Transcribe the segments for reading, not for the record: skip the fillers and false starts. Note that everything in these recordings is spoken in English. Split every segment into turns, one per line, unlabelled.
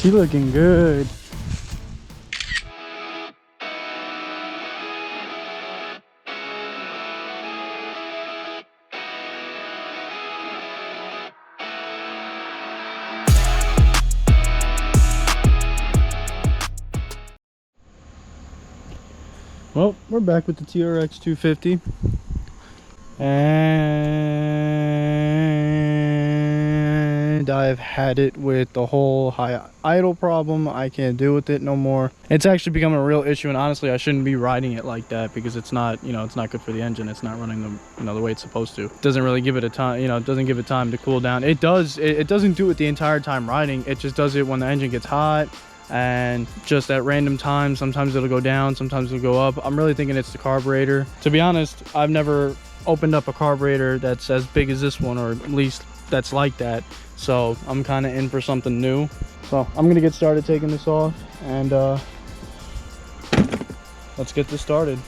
She looking good. Well, we're back with the TRX 250. And I've had it with the whole high idle problem. I can't deal with it no more. It's actually become a real issue, and honestly I shouldn't be riding it like that, because it's not, you know, it's not good for the engine. It's not running the, you know, the way it's supposed to. It doesn't really give it a time, you know, it doesn't give it time to cool down. It doesn't do it the entire time riding. It just does it when the engine gets hot, and just at random times. Sometimes it'll go down, sometimes it'll go up. I'm really thinking it's the carburetor. To be honest, I've never opened up a carburetor that's as big as this one, or at least that's like that. So I'm kind of in for something new. So I'm gonna get started taking this off, and let's get this started.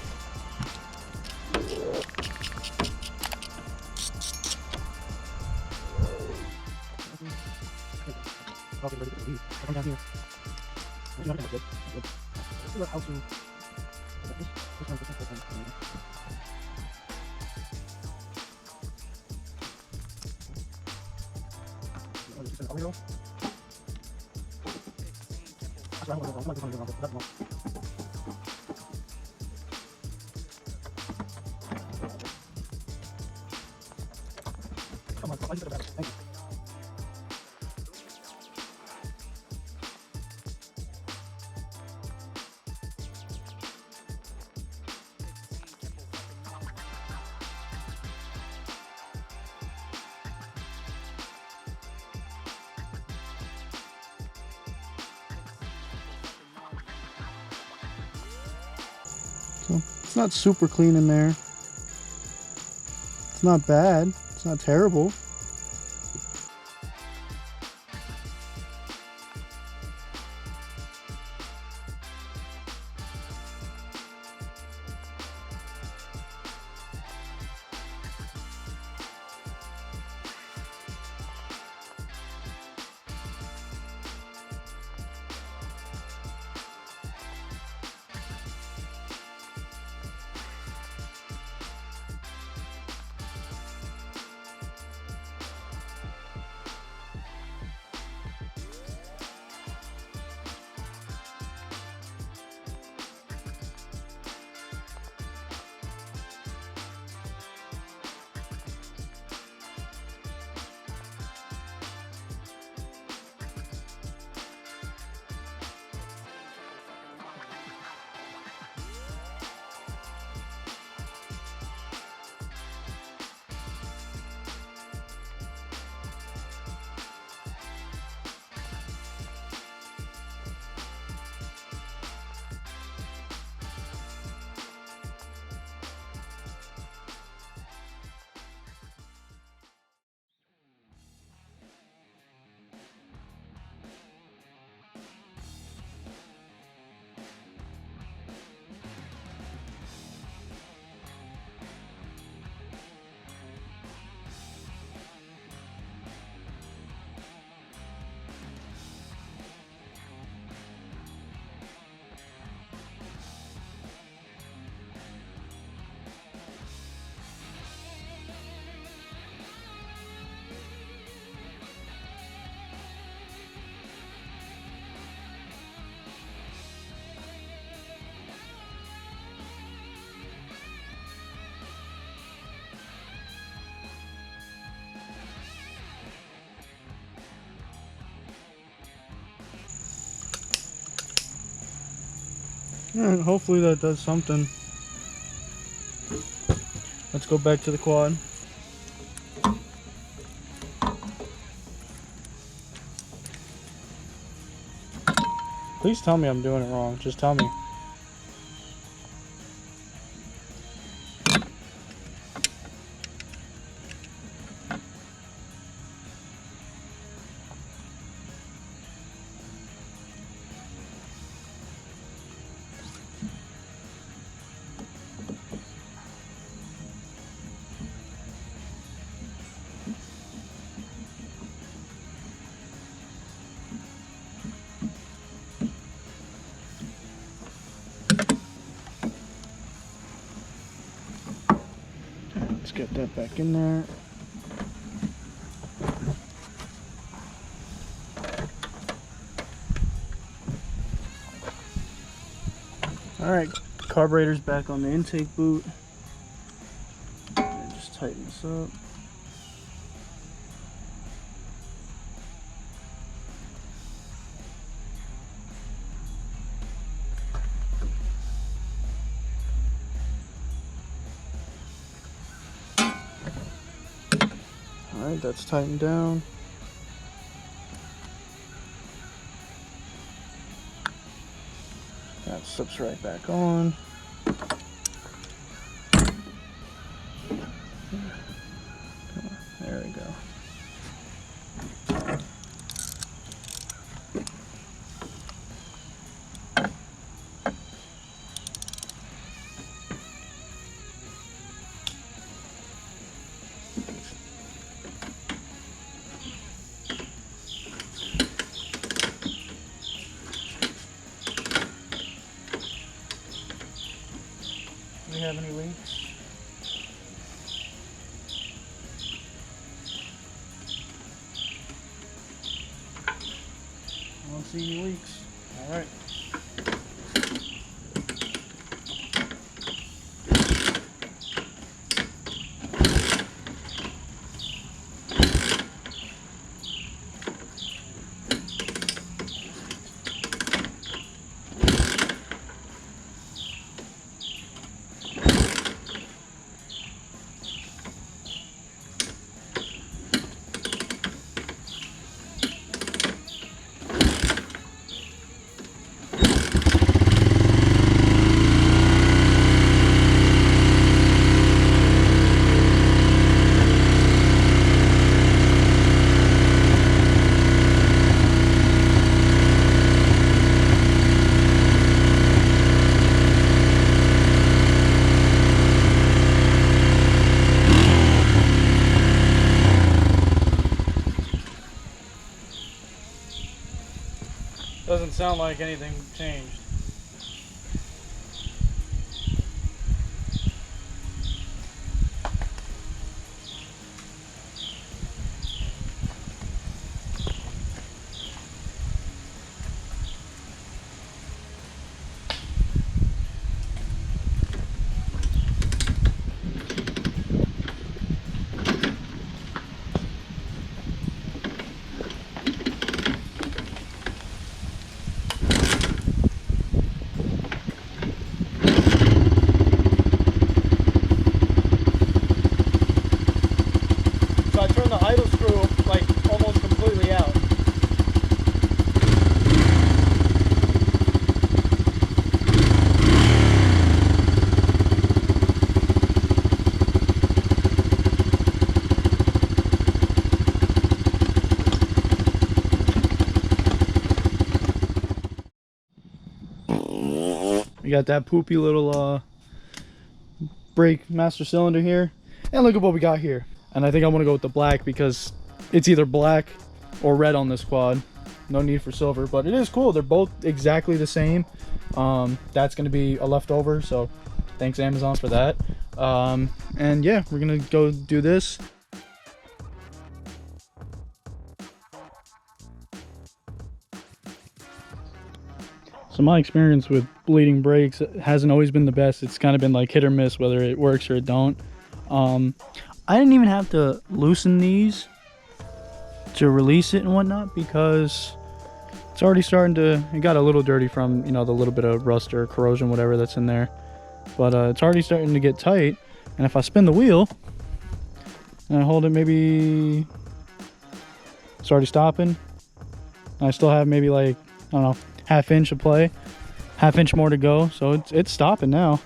So it's not super clean in there. It's not bad. It's not terrible. Alright, hopefully that does something. Let's go back to the quad. Please tell me I'm doing it wrong. Just tell me. Let's get that back in there. Alright, carburetor's back on the intake boot. And just tighten this up. Alright, that's tightened down. That slips right back on. There we go. Do we have any leaks? I don't see any leaks. All right. Doesn't sound like anything changed. So I turned the idle screw like almost completely out. We got that poopy little brake master cylinder here, and look at what we got here. And I think I'm gonna go with the black because it's either black or red on this quad. No need for silver, but it is cool. They're both exactly the same. That's gonna be a leftover, so thanks Amazon for that. And yeah, we're gonna go do this. So my experience with bleeding brakes hasn't always been the best. It's kind of been like hit or miss whether it works or it don't. I didn't even have to loosen these to release it and whatnot because it's already starting to, it got a little dirty from, you know, the little bit of rust or corrosion, whatever that's in there. But it's already starting to get tight. And if I spin the wheel and I hold it, maybe it's already stopping. I still have maybe like, I don't know, half inch of play, half inch more to go. So it's stopping now.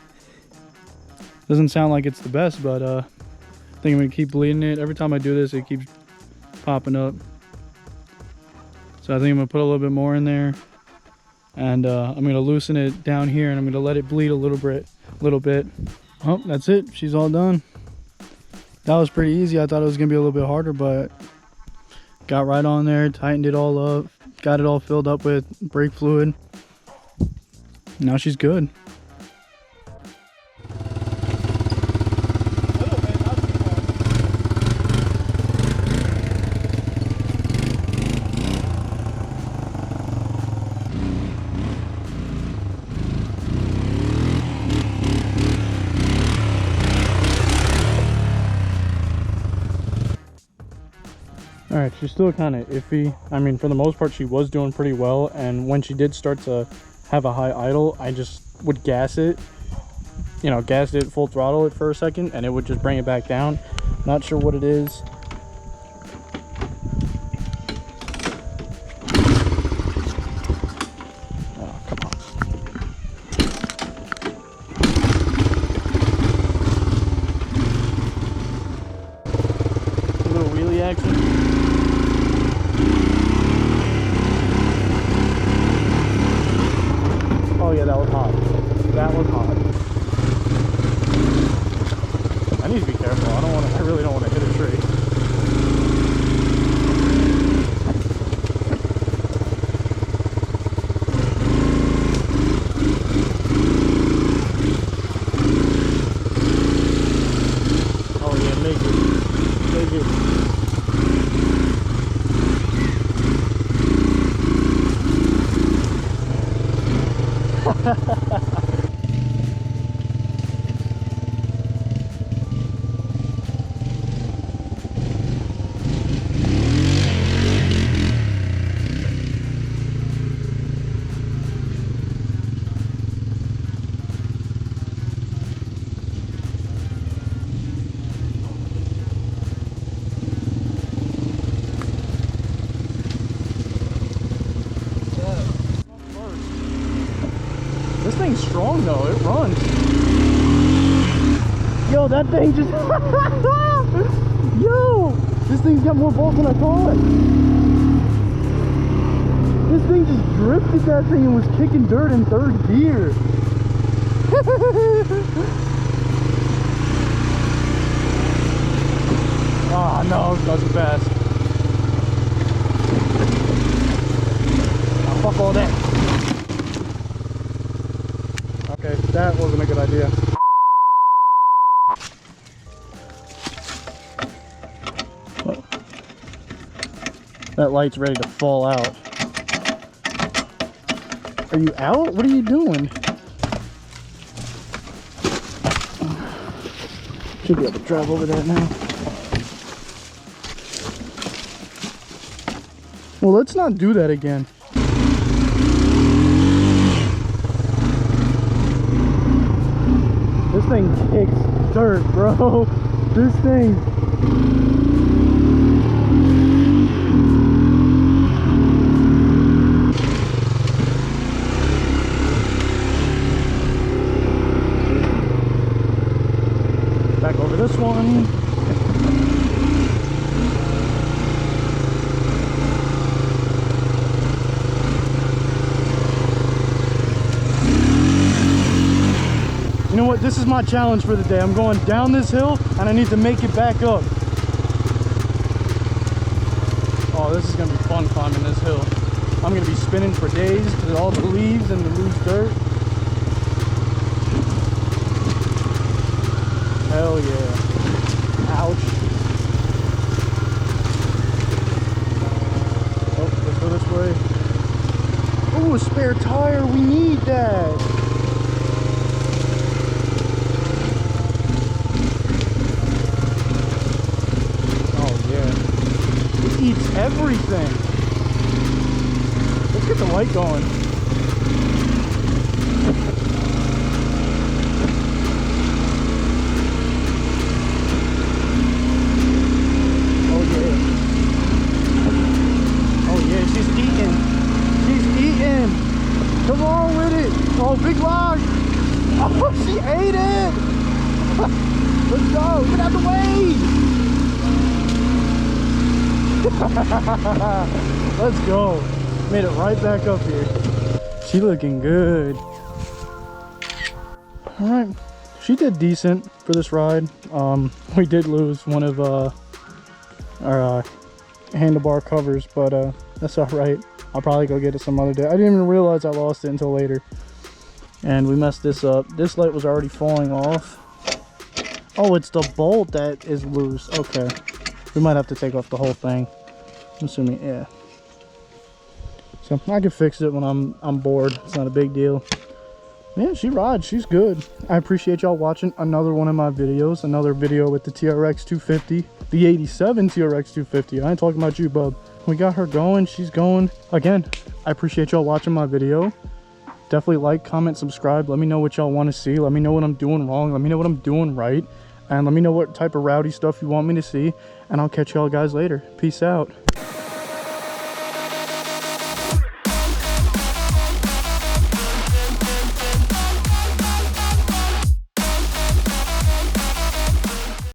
Doesn't sound like it's the best, but I think I'm gonna keep bleeding it. Every time I do this, it keeps popping up. So I think I'm gonna put a little bit more in there, and I'm gonna loosen it down here, and I'm gonna let it bleed a little bit. Oh, that's it. She's all done. That was pretty easy. I thought it was gonna be a little bit harder, but got right on there, tightened it all up, got it all filled up with brake fluid. Now she's good. All right, she's still kind of iffy. I mean, for the most part, she was doing pretty well. And when she did start to have a high idle, I just would gas it, you know, gas it full throttle it for a second, and it would just bring it back down. Not sure what it is. Oh, come on. A little wheelie action. Oh yeah, that was hot. That was hot. I need to be careful. I really don't want to hit a tree. Oh yeah, make it. Make it. This thing's strong though, it runs. Yo, that thing just yo, this thing's got more bolts than I thought. This thing just drifted that thing and was kicking dirt in third gear. Ah, no, it doesn't pass. Oh, fuck all that. Okay, that wasn't a good idea. Oh. That light's ready to fall out. Are you out? What are you doing? Should be able to drive over there now. Well, let's not do that again. This thing kicks dirt, bro. This thing. Back over this one. You know what? This is my challenge for the day. I'm going down this hill and I need to make it back up. Oh, this is going to be fun climbing this hill. I'm going to be spinning for days because of all the leaves and the loose dirt. Hell yeah. Ouch. Oh, let's go this way. Oh, a spare tire. We need that. Eats everything. Let's get the light going. Oh yeah. Oh yeah, she's eating. She's eating. Come on with it. Oh, big rock. Oh, she ate it. Let's go. Get out the way. Let's go. Made it right back up here. She looking good. All right, she did decent for this ride. We did lose one of our handlebar covers, but that's all right. I'll probably go get it some other day. I didn't even realize I lost it until later, and we messed this up. This light was already falling off. Oh, it's the bolt that is loose. Okay. We might have to take off the whole thing. I'm assuming, yeah. So I can fix it when I'm bored. It's not a big deal. Yeah, she rides. She's good. I appreciate y'all watching another one of my videos. Another video with the TRX 250. The 87 TRX 250. I ain't talking about you, bub. We got her going. She's going. Again, I appreciate y'all watching my video. Definitely like, comment, subscribe. Let me know what y'all want to see. Let me know what I'm doing wrong. Let me know what I'm doing right. And let me know what type of rowdy stuff you want me to see. And I'll catch y'all guys later. Peace out.